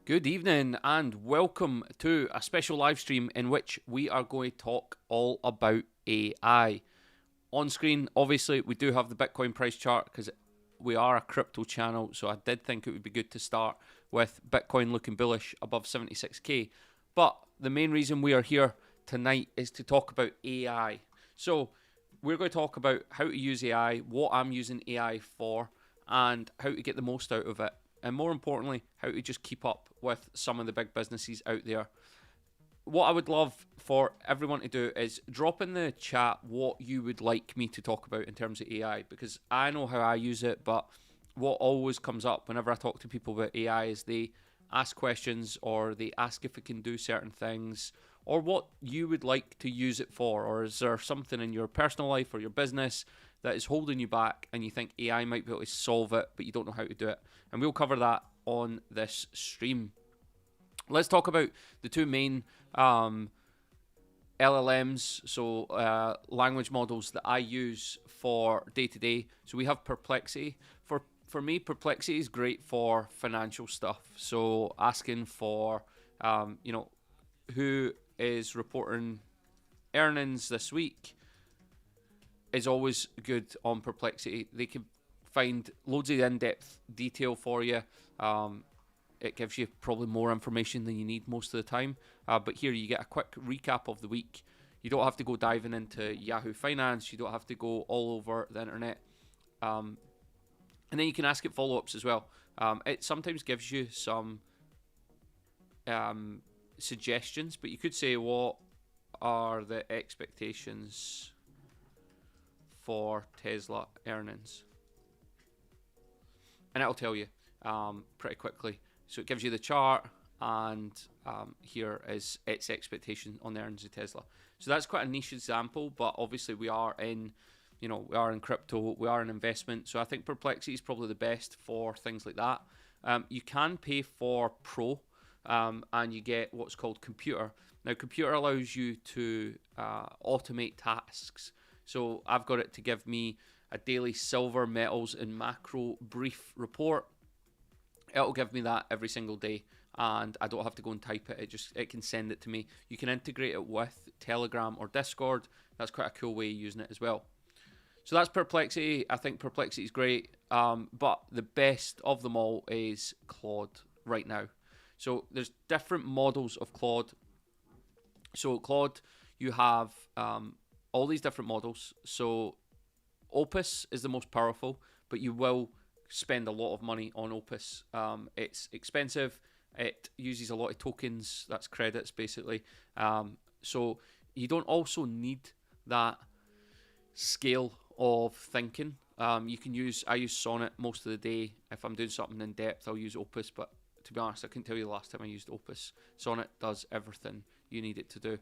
Good evening and welcome to a special live stream in which we are going to talk all about AI. On screen, obviously, we do have the Bitcoin price chart because we are a crypto channel, so I did think it would be good to start with Bitcoin looking bullish above 76k. But the main reason we are here tonight is to talk about AI. So we're going to talk about how to use AI, what I'm using AI for, and how to get the most out of it. And more importantly, how to just keep up with some of the big businesses out there. What I would love for everyone to do is drop in the chat what you would like me to talk about in terms of AI, because I know how I use it, but what always comes up whenever I talk to people about AI is they ask questions or they ask if it can do certain things or what you would like to use it for, or is there something in your personal life or your business that is holding you back and you think AI might be able to solve it but you don't know how to do it. And we'll cover that on this stream. Let's talk about the two main LLMs, so language models that I use for day to day. So we have Perplexity. For me, Perplexity is great for financial stuff. So asking for, who is reporting earnings this week is always good on Perplexity. They can find loads of in-depth detail for you. It gives you probably more information than you need most of the time. But here you get a quick recap of the week. You don't have to go diving into Yahoo Finance. You don't have to go all over the internet. And then you can ask it follow-ups as well. It sometimes gives you some suggestions, but you could say, what are the expectations for Tesla earnings? And it'll tell you pretty quickly. So it gives you the chart, and here is its expectation on the earnings of Tesla. So that's quite a niche example, but obviously we are in crypto, we are in investment. So I think Perplexity is probably the best for things like that. You can pay for Pro, and you get what's called Computer. Now, Computer allows you to automate tasks. So I've got it to give me a daily silver, metals, and macro brief report. It'll give me that every single day, and I don't have to go and type it. It can send it to me. You can integrate it with Telegram or Discord. That's quite a cool way of using it as well. So that's Perplexity. I think Perplexity is great, but the best of them all is Claude right now. So there's different models of Claude. So Claude, you have all these different models. So Opus is the most powerful, but you will spend a lot of money on Opus. It's expensive. It uses a lot of tokens. That's credits, basically. So you don't also need that scale of thinking. I use Sonnet most of the day. If I'm doing something in depth, I'll use Opus, but to be honest, I couldn't tell you the last time I used Opus. Sonnet does everything you need it to do.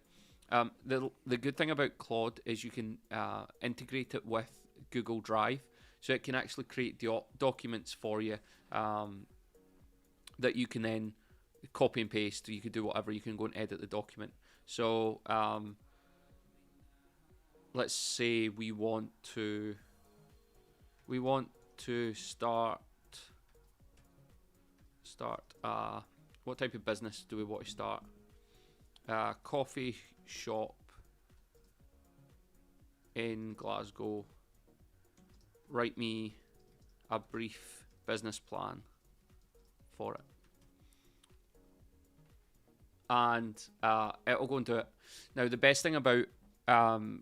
The good thing about Claude is you can integrate it with Google Drive, so it can actually create documents for you that you can then copy and paste. You can do whatever. You can go and edit the document. So let's say we want to start what type of business do we want to start? Coffee shop in Glasgow. Write me a brief business plan for it, and it'll go into it. Now, the best thing about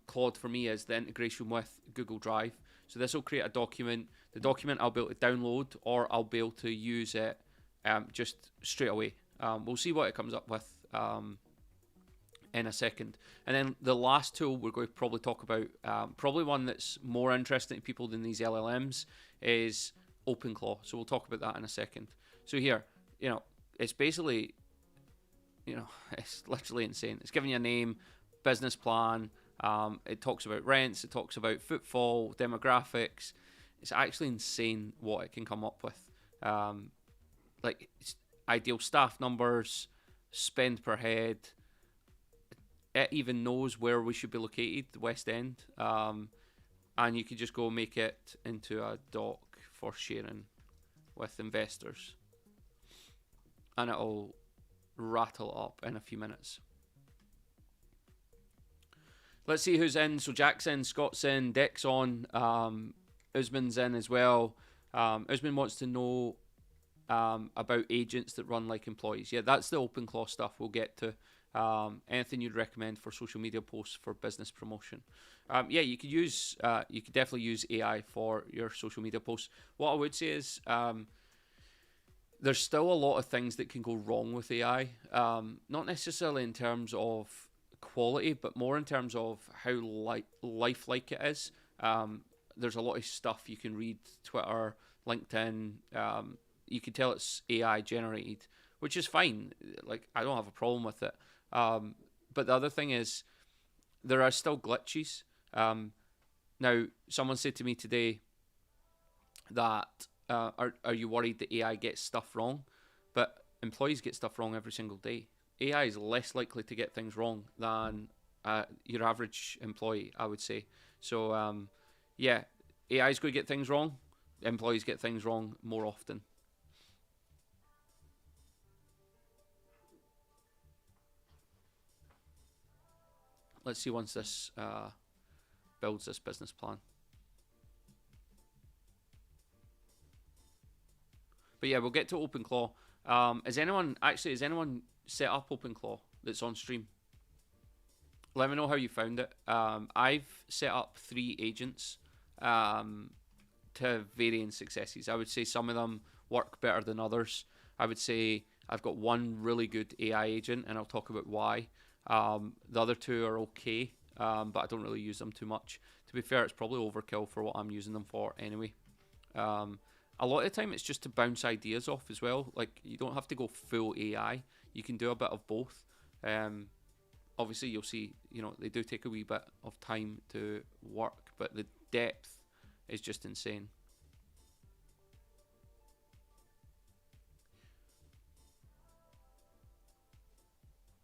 Claude for me is the integration with Google Drive. So this will create a document. The document I'll be able to download, or I'll be able to use it just straight away. We'll see what it comes up with in a second. And then the last tool we're going to probably talk about, probably one that's more interesting to people than these LLMs, is OpenClaw. So we'll talk about that in a second. So here, it's basically, it's literally insane. It's giving you a name, business plan. It talks about rents. It talks about footfall, demographics. It's actually insane what it can come up with. It's ideal staff numbers, spend per head. It even knows where we should be located, the West End. And you could just go make it into a doc for sharing with investors. and it'll rattle up in a few minutes. Let's see who's in. So Jack's in, Scott's in, Deck's on, Usman's in as well. Usman wants to know about agents that run like employees. Yeah, that's the OpenClaw stuff we'll get to. Anything you'd recommend for social media posts for business promotion? Yeah, you could definitely use AI for your social media posts. What I would say is there's still a lot of things that can go wrong with AI. Not necessarily in terms of quality, but more in terms of how lifelike it is. There's a lot of stuff you can read, Twitter, LinkedIn. You can tell it's AI generated, which is fine. Like, I don't have a problem with it. But the other thing is, there are still glitches. Now, someone said to me today that are you worried that AI gets stuff wrong? But employees get stuff wrong every single day. AI is less likely to get things wrong than your average employee, I would say. So, yeah, AI is going to get things wrong. Employees get things wrong more often. Let's see once this builds this business plan. But yeah, we'll get to OpenClaw. Is anyone set up OpenClaw that's on stream? Let me know how you found it. I've set up 3 agents to varying successes. I would say some of them work better than others. I would say I've got one really good AI agent, and I'll talk about why. The other 2 are okay, but I don't really use them too much. To be fair, it's probably overkill for what I'm using them for anyway. A lot of the time it's just to bounce ideas off as well. Like, you don't have to go full AI. You can do a bit of both. Obviously, you'll see, they do take a wee bit of time to work, but the depth is just insane.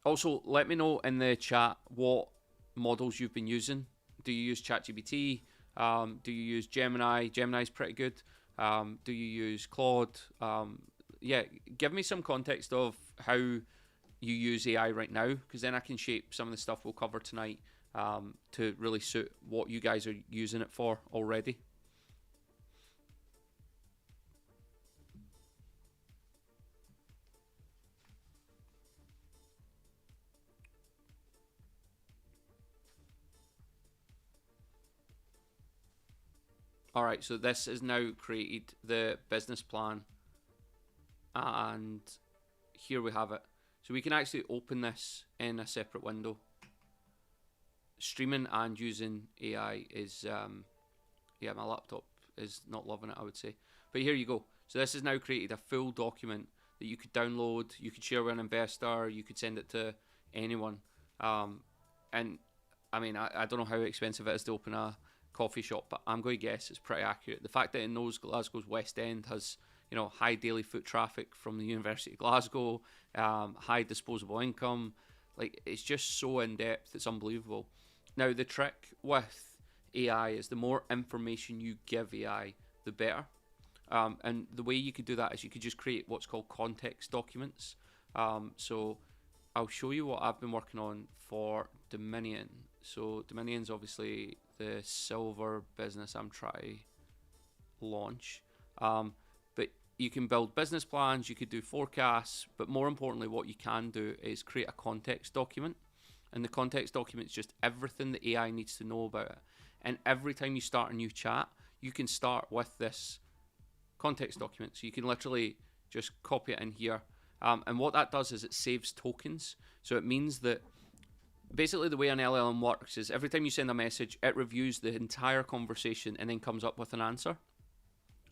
Also, let me know in the chat what models you've been using. Do you use ChatGPT? Do you use Gemini? Gemini's pretty good. Do you use Claude? Yeah, give me some context of how you use AI right now, because then I can shape some of the stuff we'll cover tonight to really suit what you guys are using it for already. Alright, so this is now created the business plan, and here we have it. So we can actually open this in a separate window. Streaming and using AI is, yeah, my laptop is not loving it, I would say. But here you go. So this has now created a full document that you could download, you could share with an investor, you could send it to anyone. And I mean, I don't know how expensive it is to open a coffee shop, but I'm going to guess it's pretty accurate. The fact that it knows Glasgow's West End has, high daily foot traffic from the University of Glasgow, high disposable income, like, it's just so in depth, it's unbelievable. Now, the trick with AI is the more information you give AI, the better. And the way you could do that is you could just create what's called context documents. So I'll show you what I've been working on for Dominion. So Dominion's obviously the silver business I'm trying to launch. But you can build business plans, you could do forecasts, but more importantly, what you can do is create a context document. And the context document is just everything the AI needs to know about it. And every time you start a new chat, you can start with this context document. So you can literally just copy it in here. And what that does is it saves tokens. So it means that basically the way an LLM works is every time you send a message, it reviews the entire conversation and then comes up with an answer.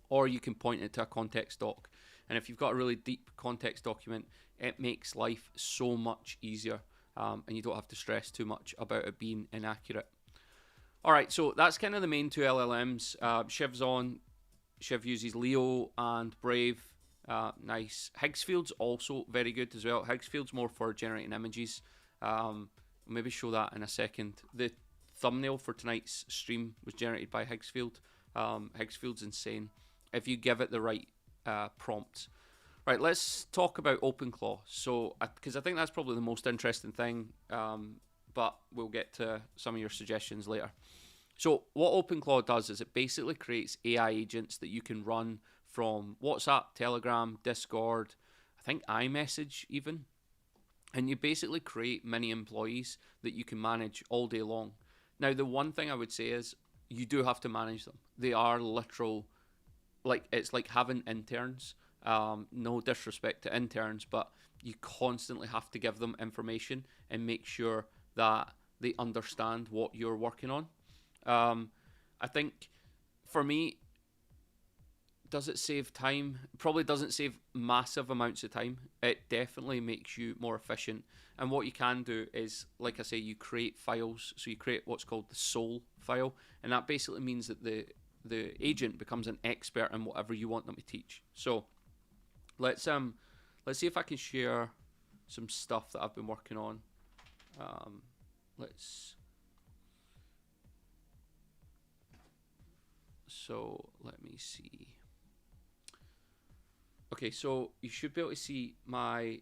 Or you can point it to a context doc. And if you've got a really deep context document, it makes life so much easier. And you don't have to stress too much about it being inaccurate. All right, so that's kind of the main 2 LLMs. Shiv's on. Shiv uses Leo and Brave. Nice. Higgsfield's also very good as well. Higgsfield's more for generating images. Maybe show that in a second. The thumbnail for tonight's stream was generated by Higgsfield. Higgsfield's insane if you give it the right prompts. Right, let's talk about OpenClaw. So, because I think that's probably the most interesting thing, but we'll get to some of your suggestions later. So, what OpenClaw does is it basically creates AI agents that you can run from WhatsApp, Telegram, Discord, I think iMessage even. And you basically create mini employees that you can manage all day long. Now, the one thing I would say is you do have to manage them. They are literal, like it's like having interns. No disrespect to interns, but you constantly have to give them information and make sure that they understand what you're working on. I think for me, does it save time? Probably doesn't save massive amounts of time. It definitely makes you more efficient. And what you can do is, like I say, you create files. So you create what's called the soul file, and that basically means that the agent becomes an expert in whatever you want them to teach. So let's see if I can share some stuff that I've been working on. Let's so let me see. Okay, so you should be able to see my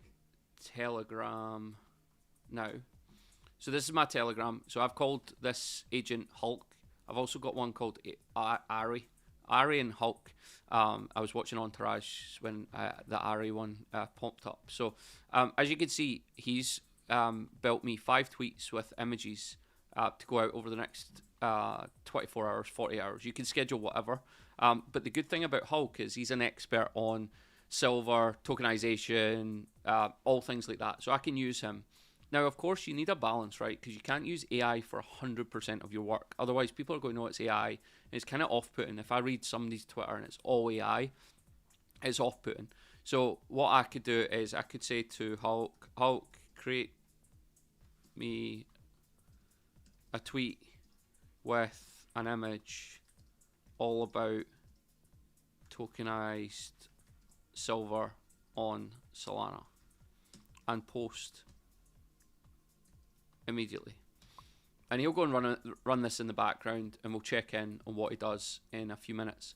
Telegram now. So this is my Telegram. So I've called this agent Hulk. I've also got one called Ari. Ari and Hulk. I was watching Entourage when the Ari one popped up. So as you can see, he's built me 5 tweets with images to go out over the next 24 hours, 40 hours. You can schedule whatever. But the good thing about Hulk is he's an expert on silver, tokenization, all things like that. So I can use him. Now, of course, you need a balance, right? Because you can't use AI for 100% of your work. Otherwise, people are going to know it's AI. And it's kind of off-putting. If I read somebody's Twitter and it's all AI, it's off-putting. So what I could do is I could say to Hulk, create me a tweet with an image all about tokenized silver on Solana and post immediately. And he'll go and run this in the background, and we'll check in on what he does in a few minutes.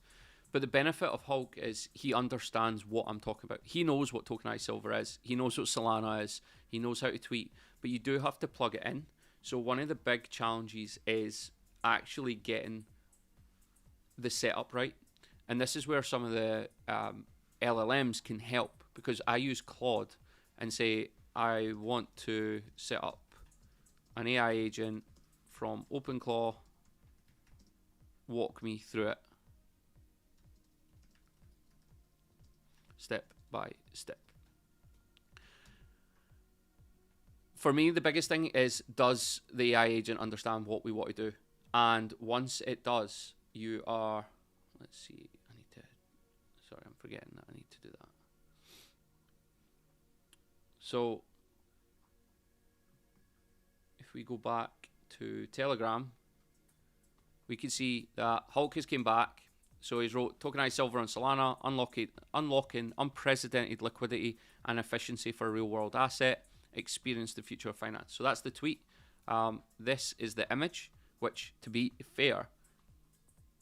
But the benefit of Hulk is he understands what I'm talking about. He knows what tokenized silver is. He knows what Solana is. He knows how to tweet. But you do have to plug it in. So one of the big challenges is actually getting the setup right. And this is where some of the LLMs can help, because I use Claude and say, I want to set up an AI agent from OpenClaw, walk me through it step by step. For me, the biggest thing is, does the AI agent understand what we want to do? And once it does, you are, let's see, sorry, I'm forgetting that I need to do that. So if we go back to Telegram, we can see that Hulk has came back. So he's wrote tokenized silver on Solana, unlocking unprecedented liquidity and efficiency for a real world asset, experience the future of finance. So that's the tweet. This is the image, which, to be fair,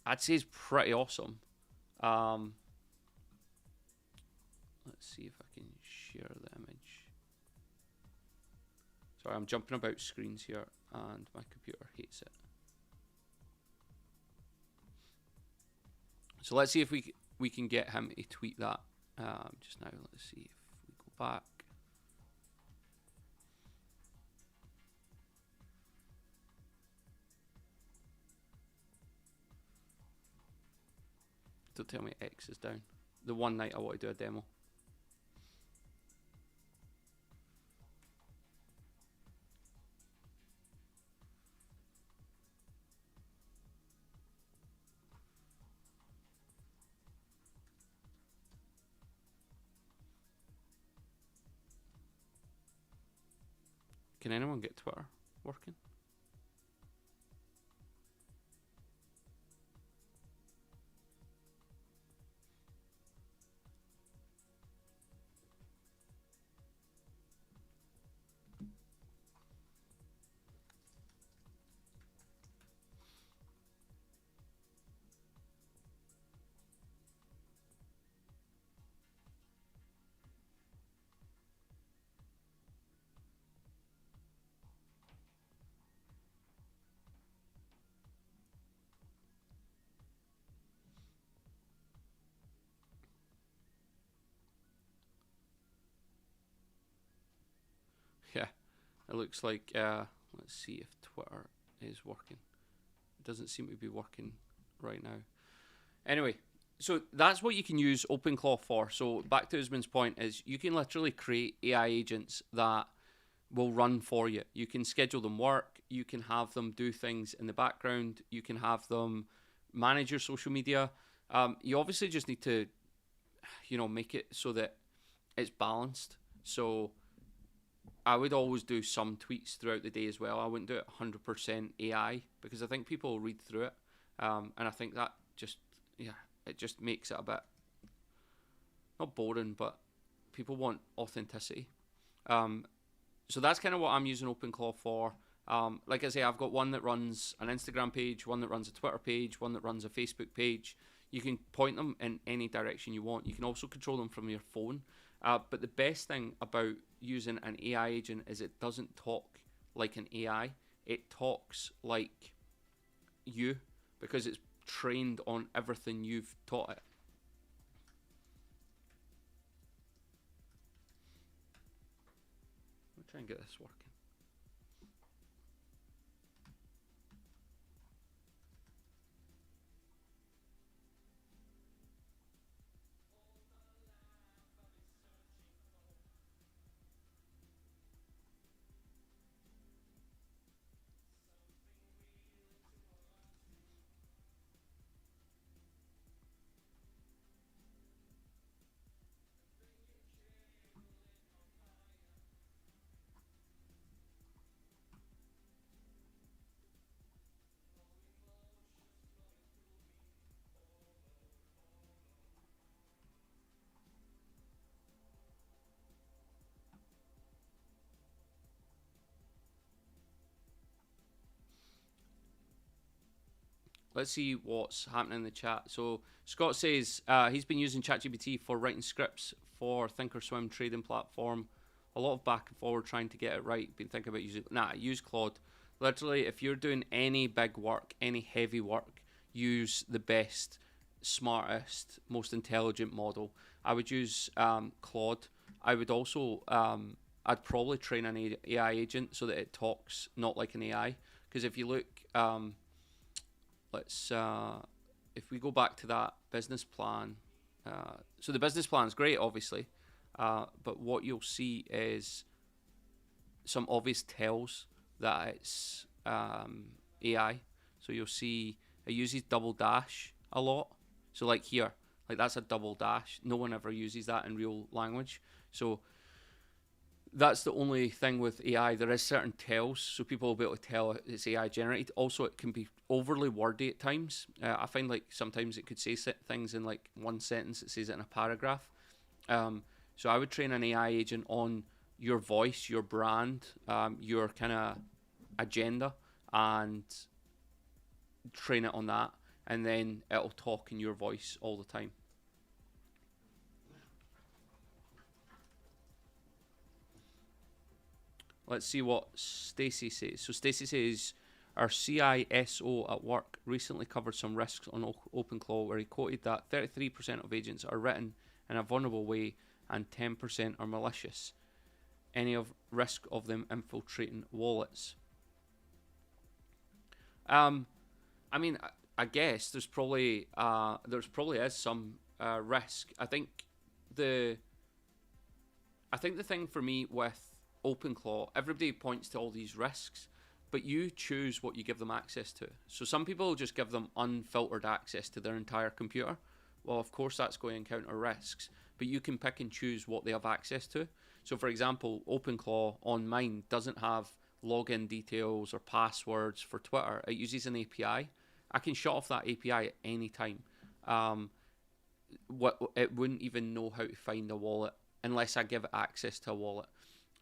I'd say is pretty awesome. Let's see if I can share the image. Sorry, I'm jumping about screens here and my computer hates it. So let's see if we can get him to tweet that just now. Let's see if we go back. Don't tell me X is down. The one night I want to do a demo. Can anyone get Twitter working? It looks like, let's see if Twitter is working. It doesn't seem to be working right now. Anyway, so that's what you can use OpenClaw for. So back to Usman's point is you can literally create AI agents that will run for you. You can schedule them work. You can have them do things in the background. You can have them manage your social media. You obviously just need to, make it so that it's balanced. So I would always do some tweets throughout the day as well. I wouldn't do it 100% AI because I think people will read through it. And I think that it just makes it a bit, not boring, but people want authenticity. So that's kind of what I'm using OpenClaw for. Like I say, I've got one that runs an Instagram page, one that runs a Twitter page, one that runs a Facebook page. You can point them in any direction you want. You can also control them from your phone. But the best thing about using an AI agent is it doesn't talk like an AI. It talks like you because it's trained on everything you've taught it. I'll try and get this working. Let's see what's happening in the chat. So Scott says he's been using ChatGPT for writing scripts for Thinkorswim trading platform. A lot of back and forward trying to get it right. Been thinking about using use Claude. Literally, if you're doing any big work, any heavy work, use the best, smartest, most intelligent model. I would use Claude. I would also I'd probably train an AI agent so that it talks not like an AI. Because if you look, if we go back to that business plan, so the business plan is great, obviously, but what you'll see is some obvious tells that it's AI. So you'll see it uses double dash a lot. So like here, like that's a double dash. No one ever uses that in real language. So that's the only thing with AI. There is certain tells, so people will be able to tell it's AI generated. Also, it can be overly wordy at times. I find like sometimes it could say things in like one sentence. It says it in a paragraph. So I would train an AI agent on your voice, your brand, your kind of agenda, and train it on that. And then it'll talk in your voice all the time. Let's see what Stacy says. So Stacy says, our CISO at work recently covered some risks on OpenClaw where he quoted that 33% of agents are written in a vulnerable way and 10% are malicious. Any of risk of them infiltrating wallets? I mean, I guess there's probably is some risk. I think the thing for me with OpenClaw, everybody points to all these risks, but you choose what you give them access to. So some people just give them unfiltered access to their entire computer. Well, of course that's going to encounter risks, but you can pick and choose what they have access to. So for example, OpenClaw on mine doesn't have login details or passwords for Twitter. It uses an API. I can shut off that API at any time. It wouldn't even know how to find a wallet unless I give it access to a wallet.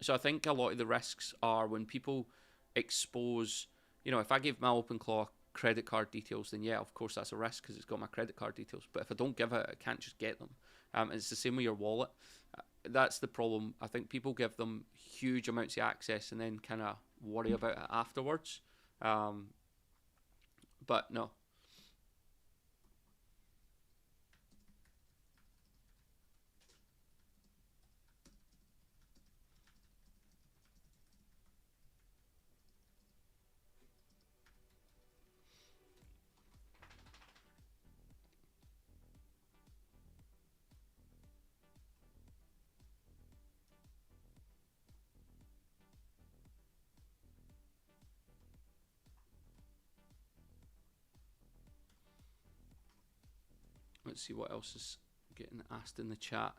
So I think a lot of the risks are when people expose, if I give my OpenClaw credit card details, then yeah, of course that's a risk because it's got my credit card details. But if I don't give it, I can't just get them. It's the same with your wallet. That's the problem. I think people give them huge amounts of access and then kind of worry about it afterwards. But no. Let's see what else is getting asked in the chat.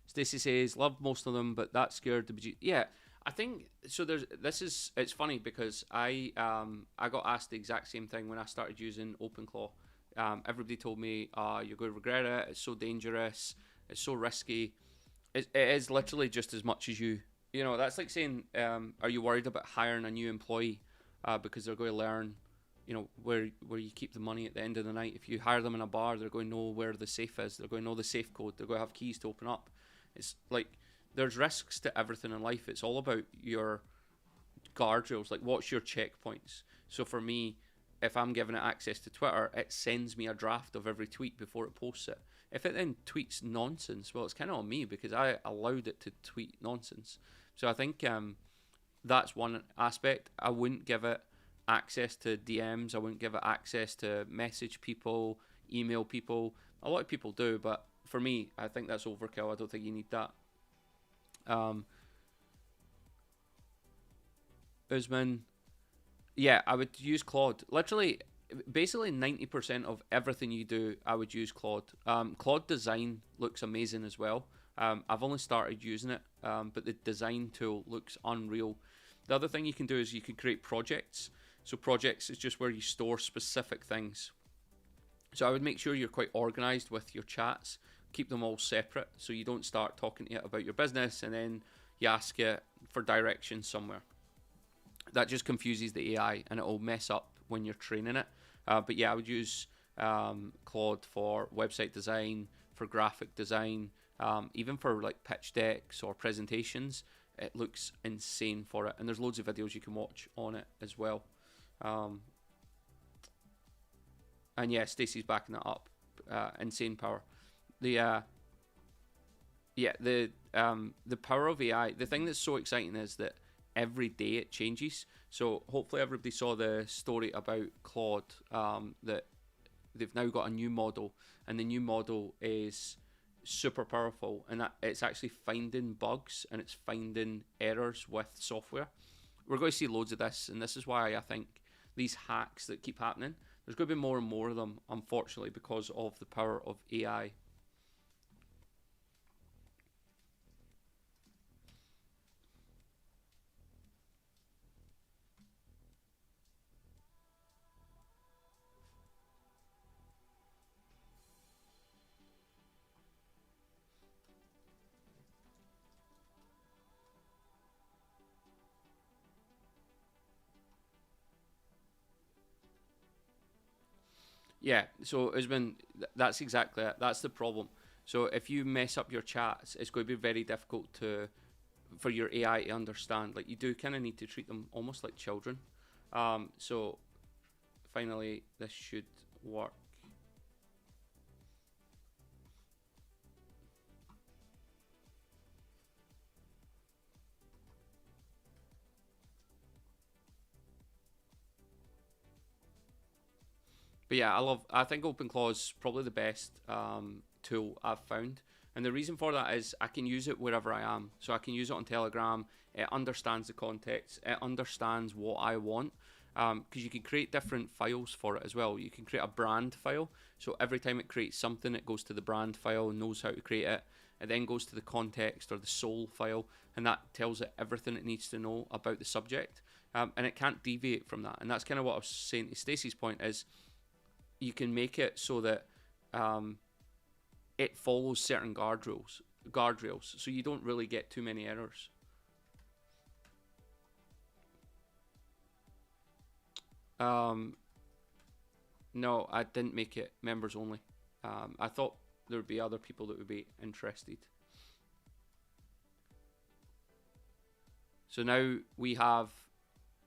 Stacey says, love most of them, but that scared the bejesus. Yeah, I think so. It's funny because I got asked the exact same thing when I started using OpenClaw. Everybody told me, you're going to regret it. It's so dangerous. It's so risky. It is literally just as much as you. You know, that's like saying, are you worried about hiring a new employee because they're going to learn, you know, where you keep the money at the end of the night. If you hire them in a bar, they're going to know where the safe is. They're going to know the safe code. They're going to have keys to open up. It's like there's risks to everything in life. It's all about your guardrails. Like, what's your checkpoints? So for me, if I'm giving it access to Twitter, it sends me a draft of every tweet before it posts it. If it then tweets nonsense, well, it's kind of on me because I allowed it to tweet nonsense. So I think that's one aspect. I wouldn't give it access to DMs. I wouldn't give it access to message people, email people. A lot of people do, but for me, I think that's overkill. I don't think you need that. Usman, yeah, I would use Claude. Literally, basically 90% of everything you do, I would use Claude. Claude design looks amazing as well. I've only started using it, but the design tool looks unreal. The other thing you can do is you can create projects. So projects is just where you store specific things. So I would make sure you're quite organized with your chats. Keep them all separate so you don't start talking to it about your business and then you ask it for directions somewhere. That just confuses the AI and it will mess up when you're training it. But yeah, I would use Claude for website design, for graphic design, even for like pitch decks or presentations. It looks insane for it. And there's loads of videos you can watch on it as well. And yeah, Stacey's backing that up. Insane power. The power of AI. The thing that's so exciting is that every day it changes. So hopefully everybody saw the story about Claude, that they've now got a new model, and the new model is super powerful, and that it's actually finding bugs and it's finding errors with software. We're going to see loads of this, and this is why I think these hacks that keep happening, there's going to be more and more of them, unfortunately, because of the power of AI. Yeah, so Usman, that's exactly it. That's the problem. So if you mess up your chats, it's going to be very difficult for your AI to understand. Like, you do kind of need to treat them almost like children. So finally, this should work. But yeah, I think OpenClaw is probably the best tool I've found. And the reason for that is I can use it wherever I am. So I can use it on Telegram. It understands the context. It understands what I want. Because you can create different files for it as well. You can create a brand file. So every time it creates something, it goes to the brand file and knows how to create it. It then goes to the context or the soul file. And that tells it everything it needs to know about the subject. And it can't deviate from that. And that's kind of what I was saying to Stacey's point is, you can make it so that it follows certain guardrails, so you don't really get too many errors. No, I didn't make it members only. I thought there would be other people that would be interested. So now we have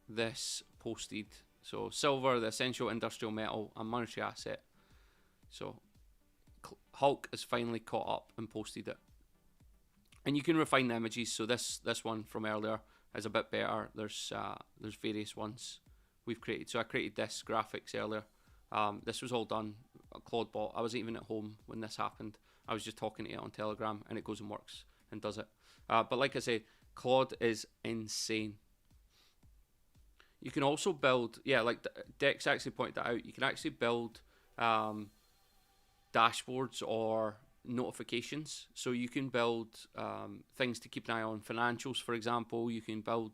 this posted. So silver, the essential industrial metal, and monetary asset. So Hulk has finally caught up and posted it. And you can refine the images. So this one from earlier is a bit better. There's various ones we've created. So I created this graphics earlier. This was all done Claude bot. I wasn't even at home when this happened. I was just talking to it on Telegram, and it goes and works and does it. But like I said, Claude is insane. You can also build, yeah, like Dex actually pointed that out. You can actually build dashboards or notifications. So you can build things to keep an eye on financials, for example. You can build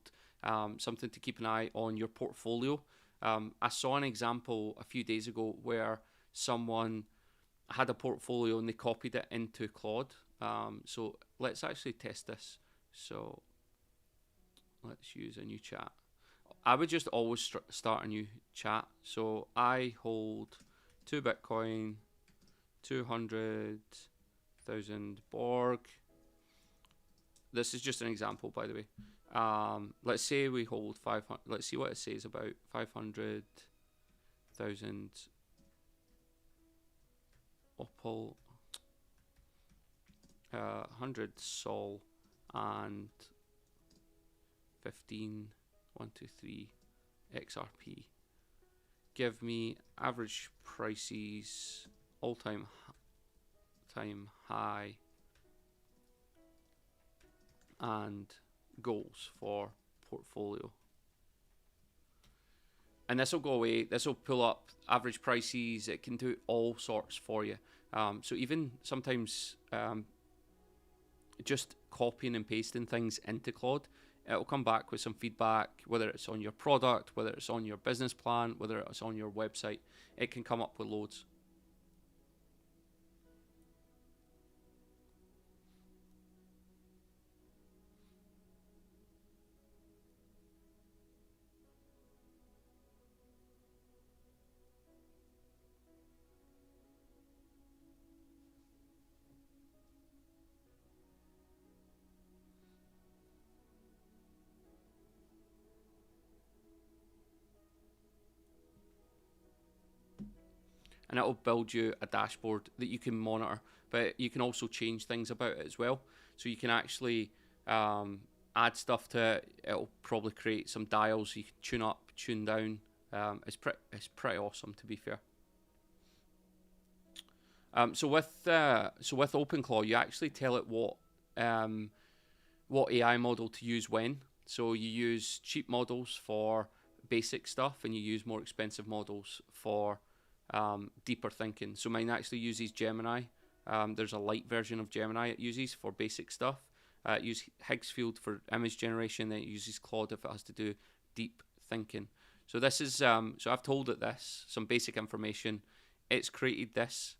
something to keep an eye on your portfolio. I saw an example a few days ago where someone had a portfolio and they copied it into Claude. So let's actually test this. So let's use a new chat. I would just always start a new chat. So I hold 2 Bitcoin, 200,000 Borg. This is just an example, by the way. Let's say we hold 500. Let's see what it says about 500,000 Opal, 100 Sol, and 15 123 XRP. Give me average prices, all-time high, and goals for portfolio. And this will go away. This will pull up average prices. It can do all sorts for you. So even sometimes just copying and pasting things into Claude, it'll come back with some feedback, whether it's on your product, whether it's on your business plan, whether it's on your website. It can come up with loads. And it'll build you a dashboard that you can monitor, but you can also change things about it as well. So you can actually add stuff to it. It'll probably create some dials you can tune up, tune down. It's pretty awesome, to be fair. So with OpenClaw, you actually tell it what AI model to use when. So you use cheap models for basic stuff, and you use more expensive models for deeper thinking. So mine actually uses Gemini. There's a light version of Gemini it uses for basic stuff. It uses Higgsfield for image generation. Then it uses Claude if it has to do deep thinking. So this is so I've told it this some basic information. It's created this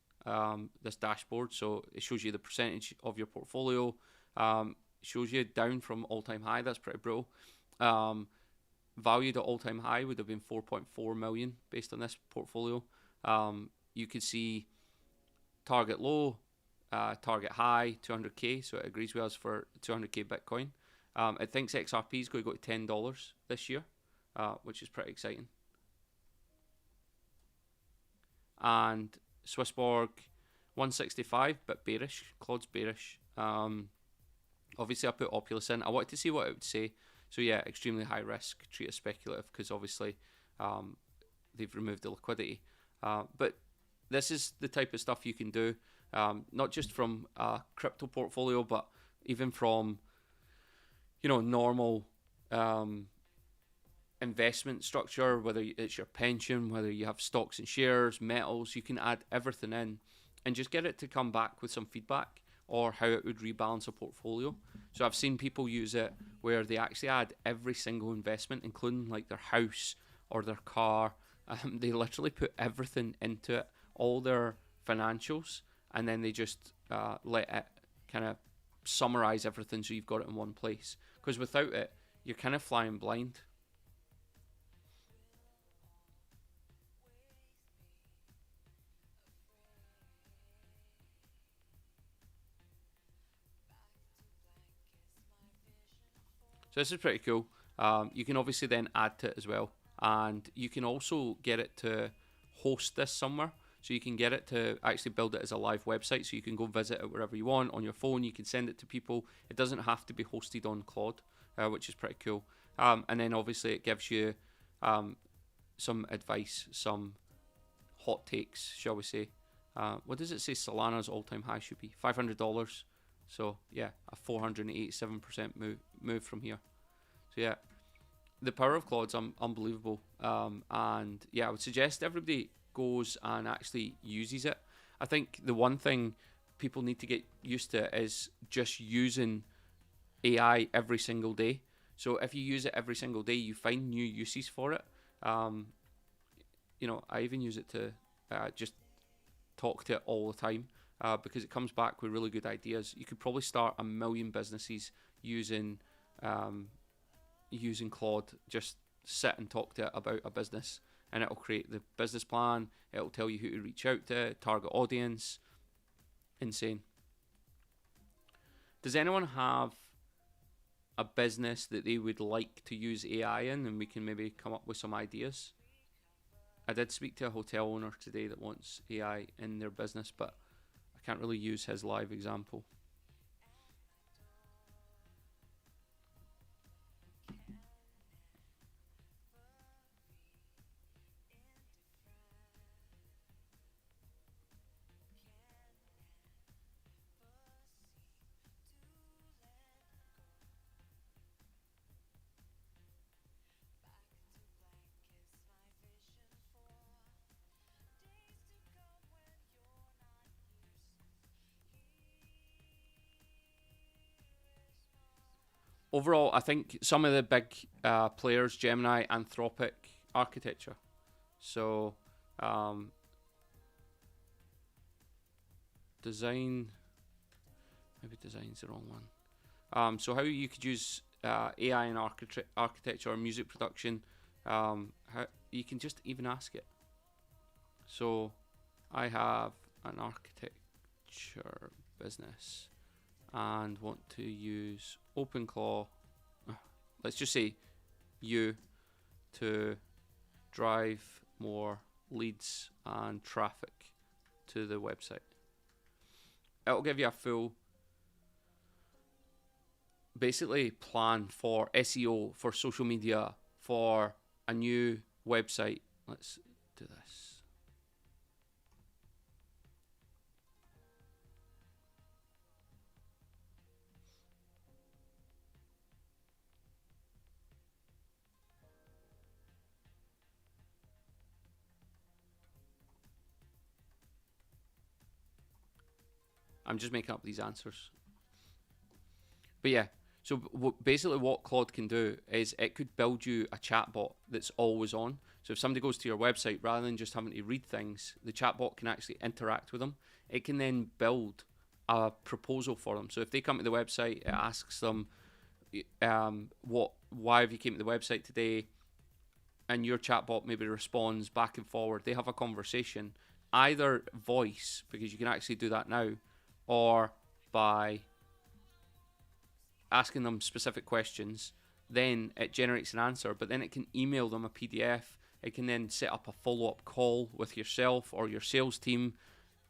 this dashboard. So it shows you the percentage of your portfolio. Shows you down from all-time high. That's pretty brutal. Valued at all-time high would have been 4.4 million based on this portfolio. You could see target low, target high, 200k. So it agrees with us for 200k Bitcoin. It thinks XRP is going to go to $10 this year, which is pretty exciting. And Swissborg 165, but bearish. Claude's bearish. Obviously, I put Opulus in. I wanted to see what it would say. So yeah, extremely high risk. Treat it speculative because obviously they've removed the liquidity. But this is the type of stuff you can do, not just from a crypto portfolio, but even from, you know, normal investment structure, whether it's your pension, whether you have stocks and shares, metals. You can add everything in and just get it to come back with some feedback or how it would rebalance a portfolio. So I've seen people use it where they actually add every single investment, including like their house or their car. They literally put everything into it, all their financials, and then they just let it kind of summarize everything so you've got it in one place. Because without it, you're kind of flying blind. So this is pretty cool. You can obviously then add to it as well. And you can also get it to host this somewhere. So you can get it to actually build it as a live website. So you can go visit it wherever you want on your phone. You can send it to people. It doesn't have to be hosted on Claude, which is pretty cool. And then obviously it gives you some advice, some hot takes, shall we say. What does it say Solana's all-time high should be? $500. So yeah, a 487% move from here. So yeah, the power of Claude's unbelievable. And yeah, I would suggest everybody goes and actually uses it. I think the one thing people need to get used to is just using AI every single day. So if you use it every single day, you find new uses for it. Um, I even use it to just talk to it all the time because it comes back with really good ideas. You could probably start a million businesses using using Claude. Just sit and talk to it about a business, and it'll create the business plan. It'll tell you who to reach out to, target audience. Insane. Does anyone have a business that they would like to use AI in, and we can maybe come up with some ideas? I did speak to a hotel owner today that wants AI in their business, but I can't really use his live example. Overall, I think some of the big players, Gemini, Anthropic, architecture. So, design, maybe design's the wrong one. So how you could use AI in architecture or music production, how you can just even ask it. So I have an architecture business and want to use OpenClaw, let's just say you, to drive more leads and traffic to the website. It'll give you a full basically plan for SEO, for social media, for a new website. Let's do this. I'm just making up these answers. But yeah, so basically what Claude can do is it could build you a chatbot that's always on. So if somebody goes to your website, rather than just having to read things, the chatbot can actually interact with them. It can then build a proposal for them. So if they come to the website, it asks them, why have you came to the website today? And your chatbot maybe responds back and forward. They have a conversation, either voice, because you can actually do that now, or by asking them specific questions. Then it generates an answer, but then it can email them a PDF. It can then set up a follow-up call with yourself or your sales team,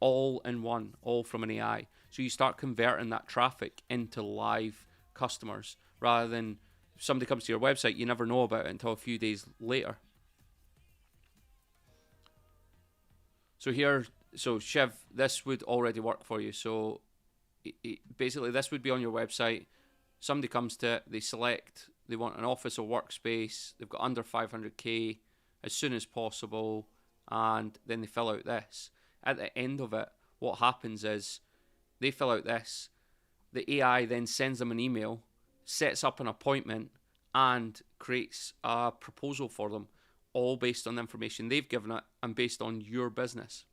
all in one, all from an AI. So you start converting that traffic into live customers, rather than if somebody comes to your website, you never know about it until a few days later. So here, so Shiv, this would already work for you. So basically this would be on your website. Somebody comes to it, they select, they want an office or workspace, they've got under 500k as soon as possible, and then they fill out this. At the end of it, what happens is they fill out this, the AI then sends them an email, sets up an appointment, and creates a proposal for them, all based on the information they've given it and based on your business.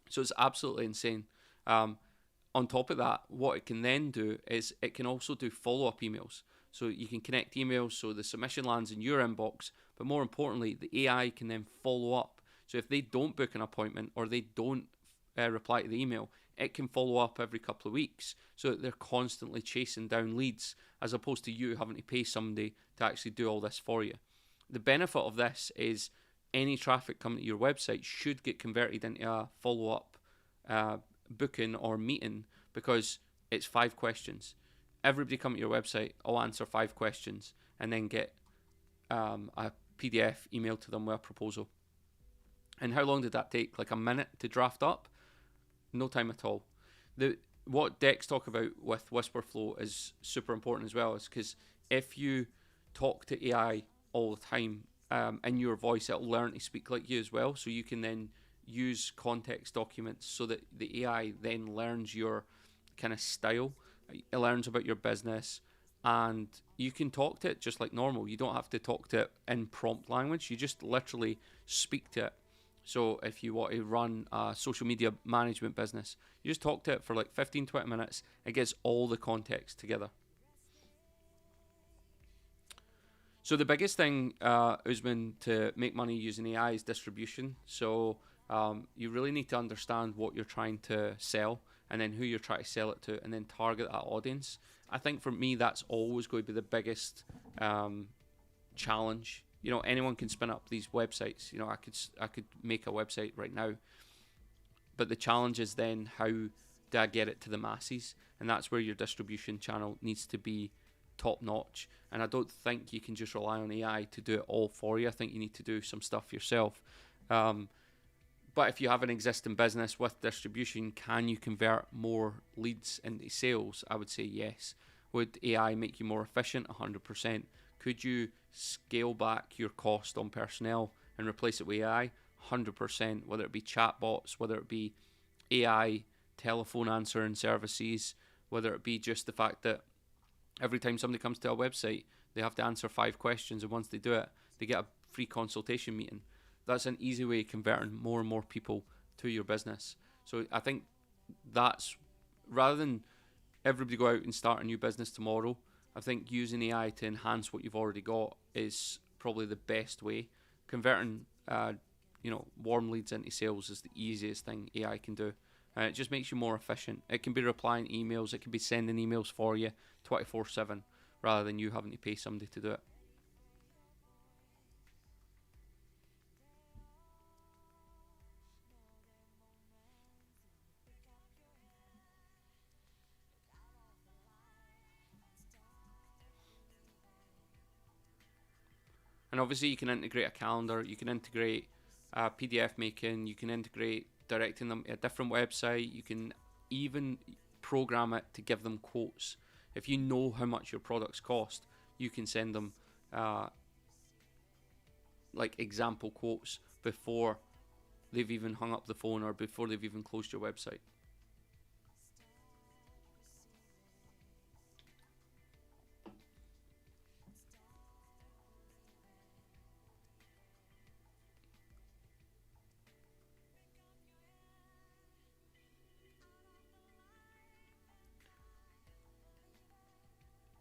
So it's absolutely insane. On top of that, what it can then do is it can also do follow-up emails. So you can connect emails so the submission lands in your inbox, but more importantly, the AI can then follow up. So if they don't book an appointment or they don't reply to the email, it can follow up every couple of weeks so that they're constantly chasing down leads, as opposed to you having to pay somebody to actually do all this for you. The benefit of this is any traffic coming to your website should get converted into a follow-up booking or meeting, because it's 5 questions. Everybody come to your website, I'll answer 5 questions, and then get a PDF emailed to them with a proposal. And how long did that take? Like a minute to draft up? No time at all. What decks talk about with WhisperFlow is super important as well, is because if you talk to AI all the time in your voice, it'll learn to speak like you as well. So you can then use context documents so that the AI then learns your kind of style. It learns about your business, and you can talk to it just like normal. You don't have to talk to it in prompt language. You just literally speak to it. So if you want to run a social media management business, you just talk to it for like 15-20 minutes. It gets all the context together. So the biggest thing, Usman, to make money using AI is distribution. So you really need to understand what you're trying to sell, and then who you're trying to sell it to, and then target that audience. I think for me, that's always going to be the biggest challenge. You know, anyone can spin up these websites. You know, I could make a website right now, but the challenge is then how do I get it to the masses? And that's where your distribution channel needs to be top notch. And I don't think you can just rely on AI to do it all for you. I think you need to do some stuff yourself. But if you have an existing business with distribution, can you convert more leads into sales? I would say yes. Would AI make you more efficient? 100%. Could you scale back your cost on personnel and replace it with AI? 100%. Whether it be chatbots, whether it be AI telephone answering services, whether it be just the fact that every time somebody comes to a website, they have to answer 5 questions, and once they do it, they get a free consultation meeting. That's an easy way of converting more and more people to your business. So I think that's, rather than everybody go out and start a new business tomorrow, I think using AI to enhance what you've already got is probably the best way. Converting warm leads into sales is the easiest thing AI can do. It just makes you more efficient. It can be replying emails, it can be sending emails for you 24/7, rather than you having to pay somebody to do it. And obviously you can integrate a calendar, you can integrate PDF making, you can integrate directing them to a different website, you can even program it to give them quotes. If you know how much your products cost, you can send them like example quotes before they've even hung up the phone or before they've even closed your website.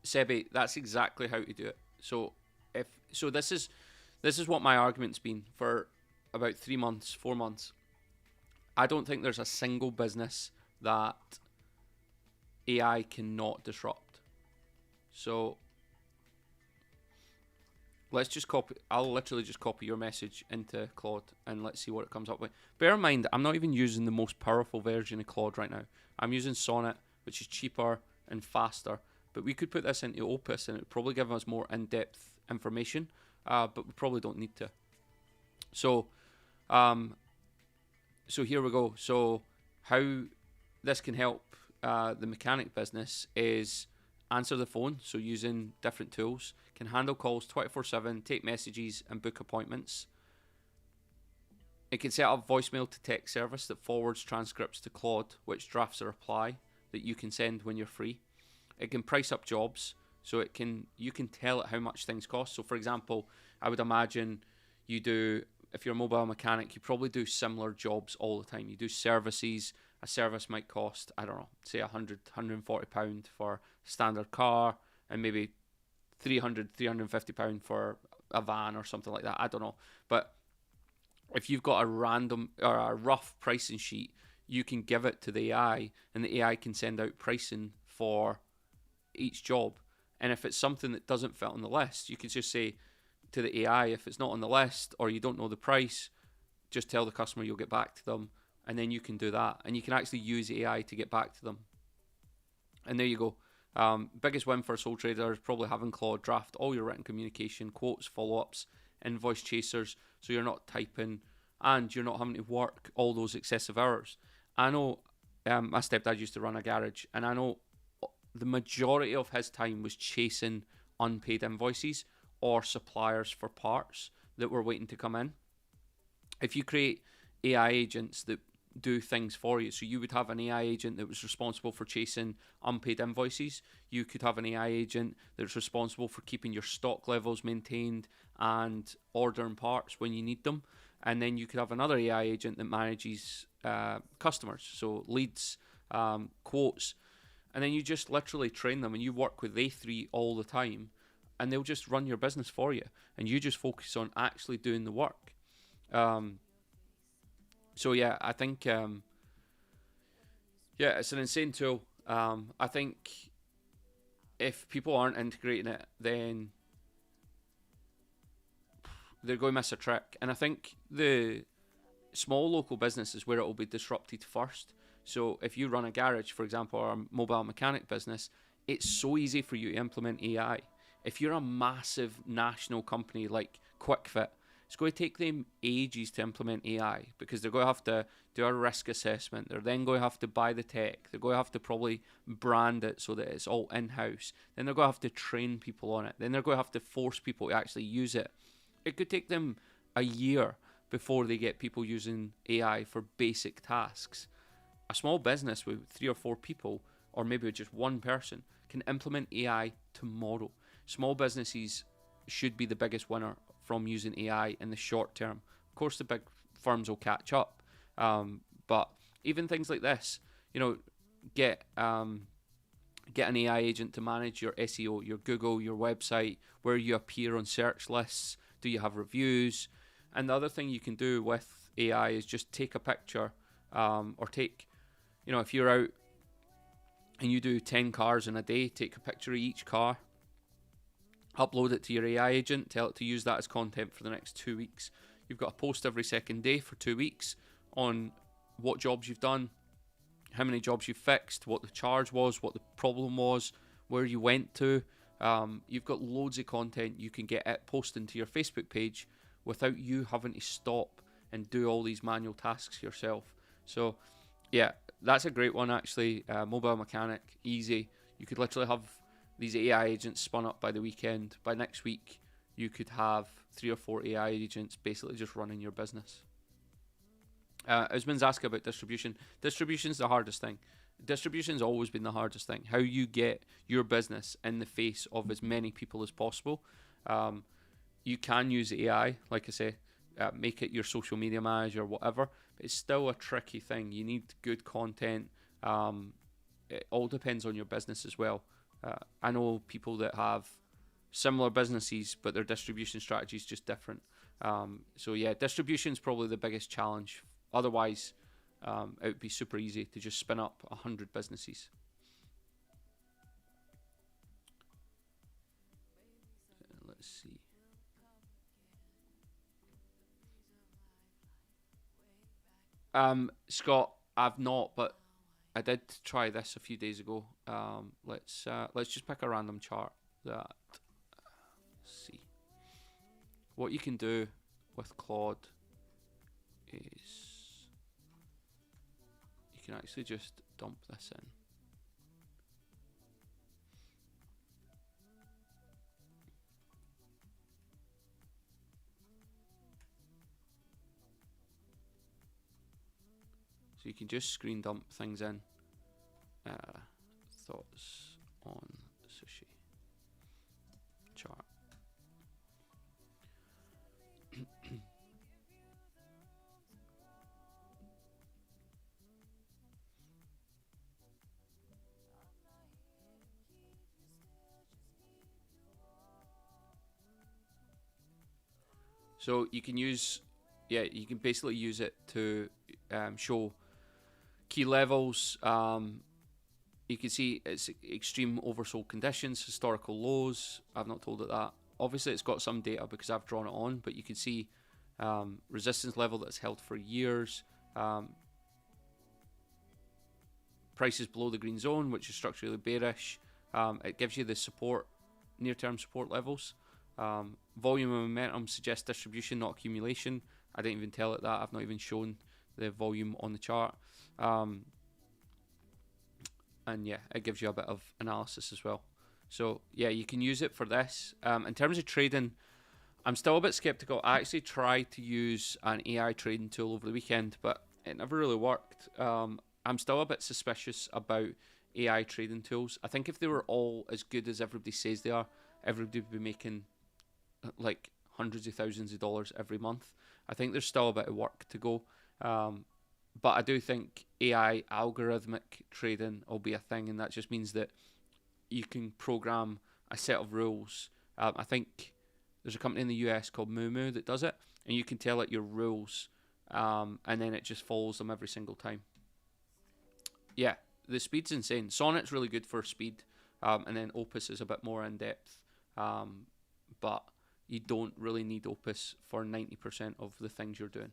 Sebi, that's exactly how to do it. This is what my argument's been for about 3 months, 4 months. I don't think there's a single business that AI cannot disrupt. So let's just copy. I'll literally just copy your message into Claude and let's see what it comes up with. Bear in mind, I'm not even using the most powerful version of Claude right now. I'm using Sonnet, which is cheaper and faster. But we could put this into Opus and it would probably give us more in-depth information, but we probably don't need to. So here we go. So how this can help the mechanic business is answer the phone, so using different tools, can handle calls 24/7, take messages and book appointments. It can set up voicemail to text service that forwards transcripts to Claude, which drafts a reply that you can send when you're free. It can price up jobs, so you can tell it how much things cost. So for example, I would imagine if you're a mobile mechanic, you probably do similar jobs all the time. You do services. A service might cost, I don't know, say £140 for a standard car, and maybe £350 for a van or something like that. I don't know. But if you've got a random or a rough pricing sheet, you can give it to the AI, and the AI can send out pricing for each job. And if it's something that doesn't fit on the list, you can just say to the AI, if it's not on the list or you don't know the price, just tell the customer you'll get back to them, and then you can do that, and you can actually use AI to get back to them. And there you go. Biggest win for a sole trader is probably having Claude draft all your written communication, quotes, follow-ups, invoice chasers, so you're not typing and you're not having to work all those excessive hours. I know my stepdad used to run a garage, and I know the majority of his time was chasing unpaid invoices or suppliers for parts that were waiting to come in. If you create AI agents that do things for you. So you would have an AI agent that was responsible for chasing unpaid invoices. You could have an AI agent that's responsible for keeping your stock levels maintained and ordering parts when you need them. And then you could have another AI agent that manages customers, so leads, quotes. And then you just literally train them and you work with they three all the time, and they'll just run your business for you. And you just focus on actually doing the work. So yeah, I think it's an insane tool. I think if people aren't integrating it, then they're going to miss a trick. And I think the small local business is where it will be disrupted first. So if you run a garage, for example, or a mobile mechanic business, it's so easy for you to implement AI. If you're a massive national company like QuickFit, it's going to take them ages to implement AI, because they're going to have to do a risk assessment. They're then going to have to buy the tech. They're going to have to probably brand it so that it's all in-house. Then they're going to have to train people on it. Then they're going to have to force people to actually use it. It could take them a year before they get people using AI for basic tasks. A small business with 3 or 4 people, or maybe just one person, can implement AI tomorrow. Small businesses should be the biggest winner from using AI in the short term. Of course, the big firms will catch up, but even things like this, get an AI agent to manage your SEO, your Google, your website, where you appear on search lists. Do you have reviews? And the other thing you can do with AI is just take a picture, or take, if you're out and you do 10 cars in a day, take a picture of each car, upload it to your AI agent, tell it to use that as content for the next 2 weeks. You've got a post every second day for 2 weeks on what jobs you've done, how many jobs you've fixed, what the charge was, what the problem was, where you went to. You've got loads of content you can get it posted to your Facebook page without you having to stop and do all these manual tasks yourself. So yeah, that's a great one actually. Mobile mechanic, easy. You could literally have these AI agents spun up by the weekend. By next week, you could have 3 or 4 AI agents basically just running your business. Usman's asking about distribution. Distribution's the hardest thing. Distribution's always been the hardest thing. How you get your business in the face of as many people as possible. You can use AI, like I say, make it your social media manager or whatever, but it's still a tricky thing. You need good content. It all depends on your business as well. I know people that have similar businesses, but their distribution strategy is just different. So yeah, distribution is probably the biggest challenge. Otherwise, it would be super easy to just spin up 100 businesses. Let's see. Scott, I've not, but I did try this a few days ago. Let's just pick a random chart. Let's see. What you can do with Claude is you can actually just dump this in. So you can just screen dump things in. Thoughts on sushi chart. So you can use, you can basically use it to show key levels. You can see it's extreme oversold conditions, historical lows. I've not told it that. Obviously, it's got some data because I've drawn it on, but you can see resistance level that's held for years. Prices below the green zone, which is structurally bearish. It gives you the support, near-term support levels. Volume and momentum suggests distribution, not accumulation. I didn't even tell it that. I've not even shown the volume on the chart. And yeah, it gives you a bit of analysis as well. So yeah, you can use it for this. In terms of trading, I'm still a bit skeptical. I actually tried to use an AI trading tool over the weekend, but it never really worked. I'm still a bit suspicious about AI trading tools. I think if they were all as good as everybody says they are, everybody would be making like hundreds of thousands of dollars every month. I think there's still a bit of work to go. But I do think AI algorithmic trading will be a thing, and that just means that you can program a set of rules. I think there's a company in the US called Moo that does it, and you can tell it your rules, and then it just follows them every single time. Yeah, the speed's insane. Sonnet's really good for speed, and then Opus is a bit more in depth, but you don't really need Opus for 90% of the things you're doing.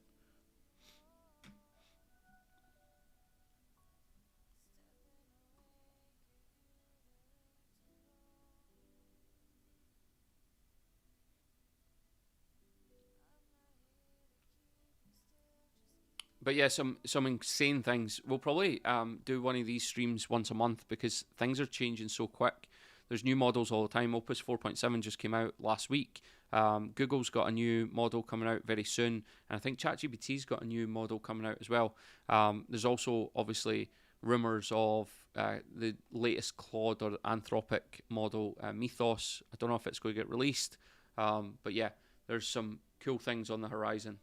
But yeah, some insane things. We'll probably do one of these streams once a month because things are changing so quick. There's new models all the time. Opus 4.7 just came out last week. Google's got a new model coming out very soon, and I think ChatGPT's got a new model coming out as well. There's also obviously rumors of the latest Claude or Anthropic model, Mythos. I don't know if it's going to get released, but yeah, there's some cool things on the horizon.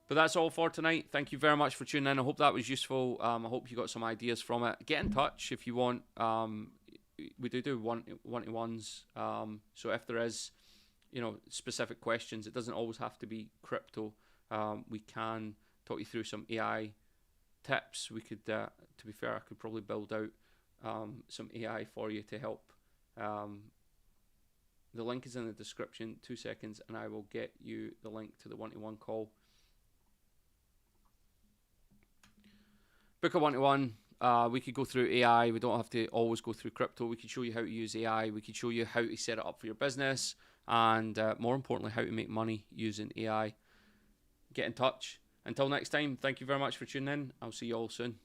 But that's all for tonight. Thank you very much for tuning in. I hope that was useful. I hope you got some ideas from it. Get in touch if you want. We do one-to-ones. So if there is, specific questions, it doesn't always have to be crypto. We can talk you through some AI tips. We could, to be fair, I could probably build out some AI for you to help. The link is in the description. 2 seconds, and I will get you the link to the one-to-one call. Book a one-to-one. We could go through AI. We don't have to always go through crypto. We could show you how to use AI. We could show you how to set it up for your business, and more importantly, how to make money using AI. Get in touch. Until next time, thank you very much for tuning in. I'll see you all soon.